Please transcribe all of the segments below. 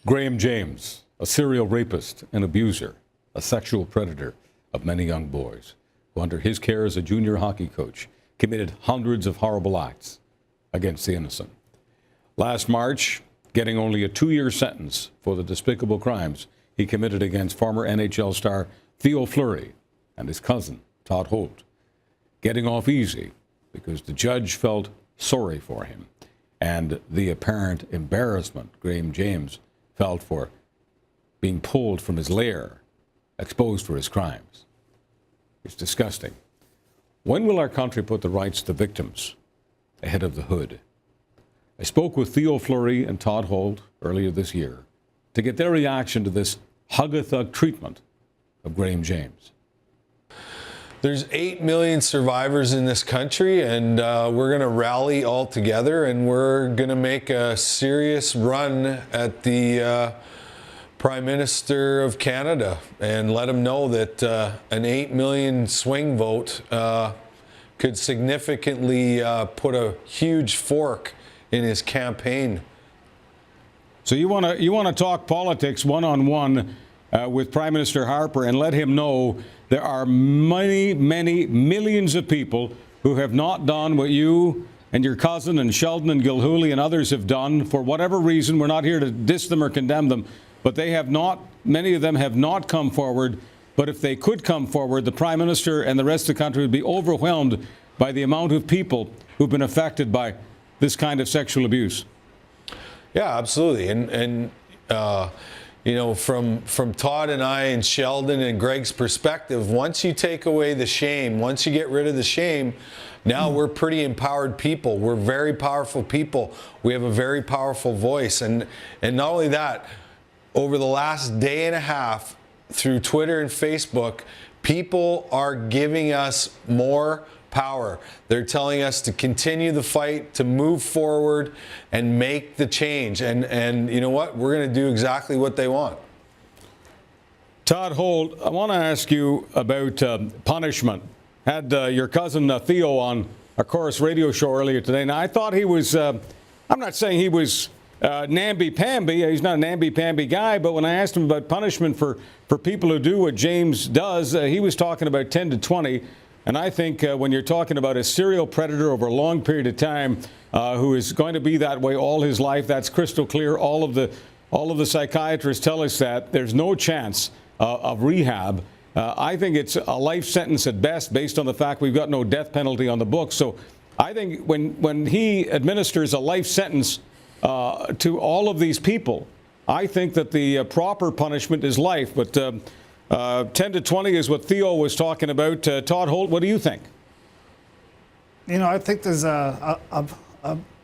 Graham James, a serial rapist and abuser, a sexual predator of many young boys, who under his care as a junior hockey coach committed hundreds of horrible acts against the innocent. Last March, getting only a 2-year sentence for the despicable crimes he committed against former NHL star Theo Fleury and his cousin, Todd Holt. Getting off easy because the judge felt sorry for him and the apparent embarrassment Graham James felt for being pulled from his lair, exposed for his crimes. It's disgusting. When will our country put the rights of the victims ahead of the hood? I spoke with Theo Fleury and Todd Holt earlier this year to get their reaction to this hug-a-thug treatment of Graham James. There's 8 million survivors in this country, and we're going to rally all together, and we're going to make a serious run at the Prime Minister of Canada and let him know that an 8 million swing vote could significantly put a huge fork in his campaign. So you want to talk politics one-on-one with Prime Minister Harper and let him know there are many, many millions of people who have not done what you and your cousin and Sheldon and Gilhooly and others have done for whatever reason. We're not here to diss them or condemn them, but they have not, many of them have not come forward. But if they could come forward, the Prime Minister and the rest of the country would be overwhelmed by the amount of people who've been affected by this kind of sexual abuse. Yeah, absolutely. And you know, from Todd and I and Sheldon and Greg's perspective, once you take away the shame, once you get rid of the shame, now we're pretty empowered people. We're very powerful people. We have a very powerful voice. And not only that, over the last day and a half, through Twitter and Facebook, people are giving us more power. They're telling us to continue the fight, to move forward and make the change. And you know what? We're going to do exactly what they want. Todd Holt, I want to ask you about punishment. Had your cousin Theo on a Chorus radio show earlier today. Now, I thought he was, I'm not saying he was namby-pamby. He's not a namby-pamby guy, but when I asked him about punishment for people who do what James does, he was talking about 10 to 20. And I think when you're talking about a serial predator over a long period of time who is going to be that way all his life, that's crystal clear. All of the psychiatrists tell us that there's no chance of rehab. I think it's a life sentence at best, based on the fact we've got no death penalty on the books. So I think when he administers a life sentence to all of these people, I think that the proper punishment is life. But 10 to 20 is what Theo was talking about. Todd Holt, what do you think? You know, I think there's a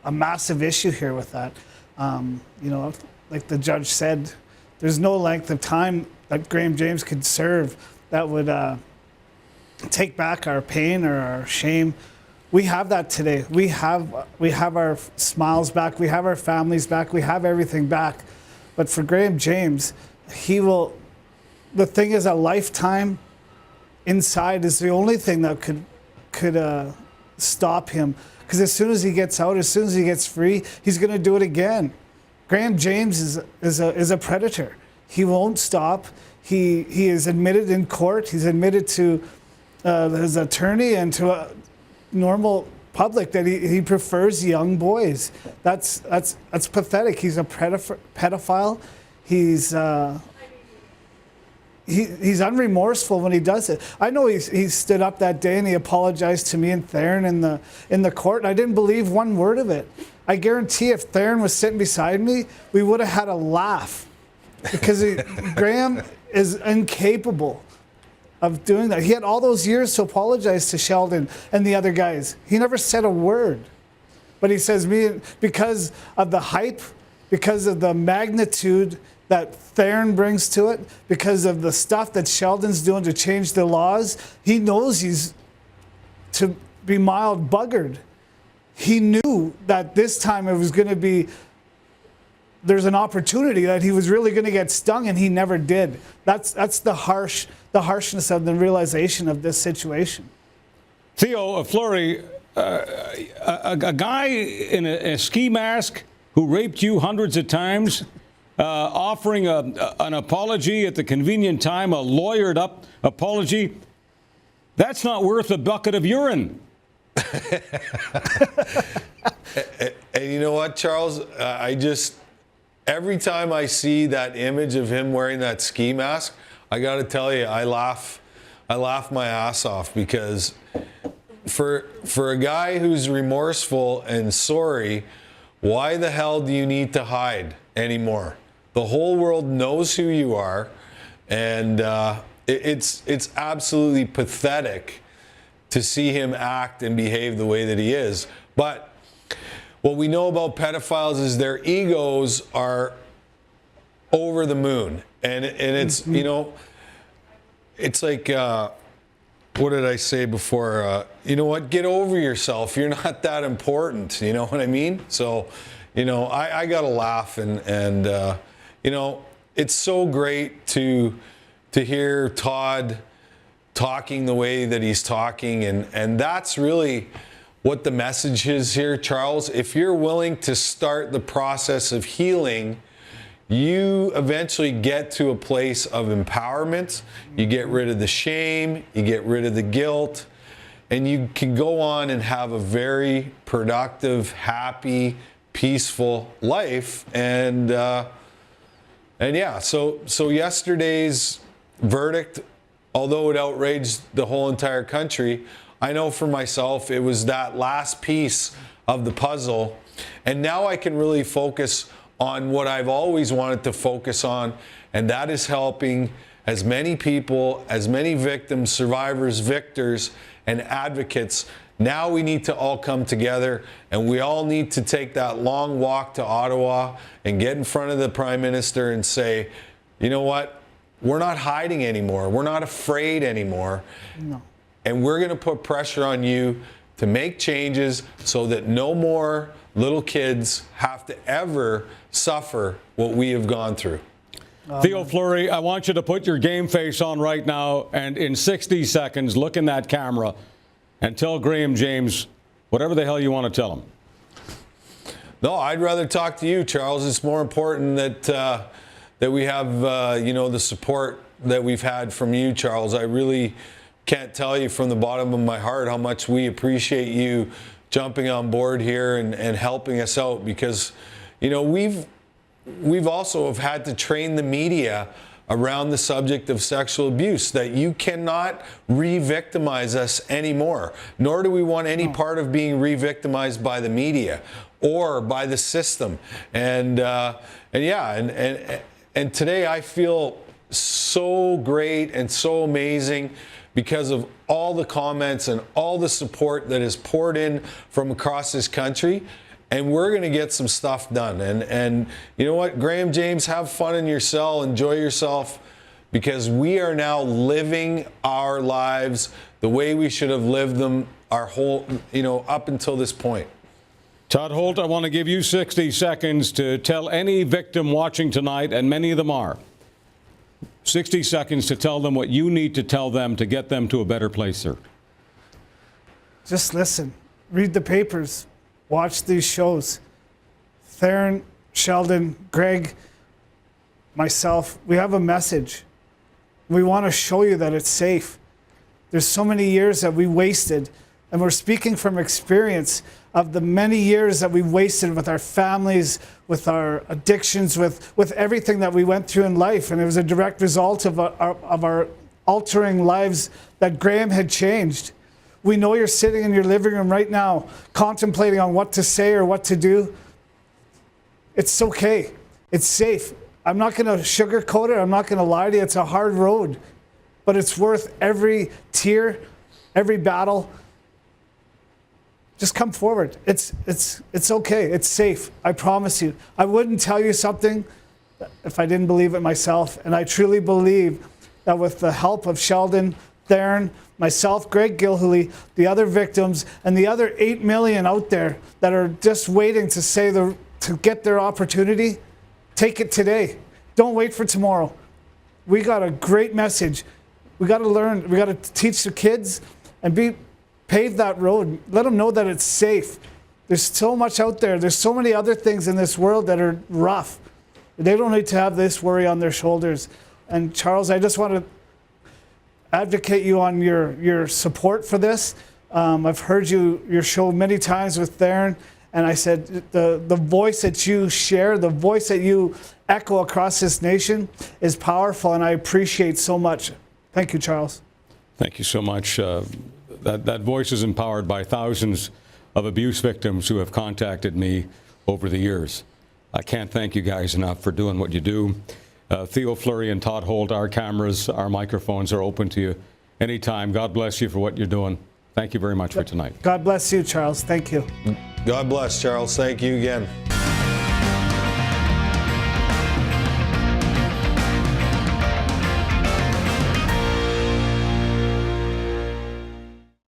massive issue here with that. You know, like the judge said, there's no length of time that Graham James could serve that would take back our pain or our shame. We have that today. We have our smiles back. We have our families back. We have everything back. But for Graham James, he will. The thing is, a lifetime inside is the only thing that could stop him. Because as soon as he gets out, as soon as he gets free, he's going to do it again. Graham James is a predator. He won't stop. He is admitted in court. He's admitted to his attorney and to a normal public that he prefers young boys. That's pathetic. He's a pedophile. He's unremorseful when he does it. I know he stood up that day and he apologized to me and Theron in the court, and I didn't believe one word of it. I guarantee if Theron was sitting beside me, we would have had a laugh, because Graham is incapable of doing that. He had all those years to apologize to Sheldon and the other guys. He never said a word. But he says, because of the hype, because of the magnitude that Theron brings to it, because of the stuff that Sheldon's doing to change the laws, he knows he's, to be mild, buggered. He knew that this time it was going to be, there's an opportunity that he was really going to get stung, and he never did. That's the harshness of the realization of this situation. Theo Fleury, a guy in a ski mask who raped you hundreds of times, offering an apology at the convenient time, a lawyered up apology. That's not worth a bucket of urine. And you know what, Charles? Every time I see that image of him wearing that ski mask, I got to tell you, I laugh my ass off, because for a guy who's remorseful and sorry, why the hell do you need to hide anymore? The whole world knows who you are, and it's absolutely pathetic to see him act and behave the way that he is. But what we know about pedophiles is their egos are over the moon, and it's you know, it's like what did I say before? You know what? Get over yourself. You're not that important. You know what I mean? So, you know, I gotta laugh, and you know, it's so great to hear Todd talking the way that he's talking, and that's really what the message is here, Charles. If you're willing to start the process of healing, you eventually get to a place of empowerment. You get rid of the shame, you get rid of the guilt, and you can go on and have a very productive, happy, peaceful life. And yeah, so yesterday's verdict, although it outraged the whole entire country, I know for myself it was that last piece of the puzzle. And now I can really focus on what I've always wanted to focus on, and that is helping as many people, as many victims, survivors, victors, and advocates. Now we need to all come together, and we all need to take that long walk to Ottawa and get in front of the Prime Minister and say, you know what? We're not hiding anymore. We're not afraid anymore. No. And we're going to put pressure on you to make changes so that no more little kids have to ever suffer what we have gone through. Theo Fleury, I want you to put your game face on right now, and in 60 seconds, look in that camera and tell Graham James whatever the hell you want to tell him. No, I'd rather talk to you, Charles. It's more important that we have, you know, the support that we've had from you, Charles. I really can't tell you from the bottom of my heart how much we appreciate you jumping on board here and helping us out, because, you know, we've also have had to train the media around the subject of sexual abuse, that you cannot re-victimize us anymore, nor do we want any part of being re-victimized by the media or by the system. And yeah, and today I feel so great and so amazing because of all the comments and all the support that is poured in from across this country. And we're going to get some stuff done. And you know what, Graham James, have fun in your cell, enjoy yourself, because we are now living our lives the way we should have lived them our whole, you know, up until this point. Todd Holt, I want to give you 60 seconds to tell any victim watching tonight, and many of them are, 60 seconds to tell them what you need to tell them to get them to a better place, sir. Just listen, read the papers, watch these shows. Theron, Sheldon, Greg, myself, we have a message. We want to show you that it's safe. There's so many years that we wasted, and we're speaking from experience of the many years that we wasted with our families, with our addictions, with everything that we went through in life. And it was a direct result of our altering lives that Graham had changed. We know you're sitting in your living room right now, contemplating on what to say or what to do. It's okay. It's safe. I'm not going to sugarcoat it. I'm not going to lie to you. It's a hard road, but it's worth every tear, every battle. Just come forward. It's okay. It's safe. I promise you. I wouldn't tell you something if I didn't believe it myself. And I truly believe that with the help of Sheldon, Theron, myself, Greg Gilhooly, the other victims, and the other 8 million out there that are just waiting to get their opportunity, take it today. Don't wait for tomorrow. We got a great message. We got to learn. We got to teach the kids and pave that road. Let them know that it's safe. There's so much out there. There's so many other things in this world that are rough. They don't need to have this worry on their shoulders. And Charles, I just want to advocate you on your support for this. I've heard your show many times with Theron, and I said the voice that you share, the voice that you echo across this nation is powerful, and I appreciate so much. Thank you, Charles. Thank you so much. That voice is empowered by thousands of abuse victims who have contacted me over the years. I can't thank you guys enough for doing what you do. Theo, Fleury, and Todd Holt, our cameras, our microphones are open to you anytime. God bless you for what you're doing. Thank you very much for tonight. God bless you, Charles. Thank you. God bless, Charles. Thank you again.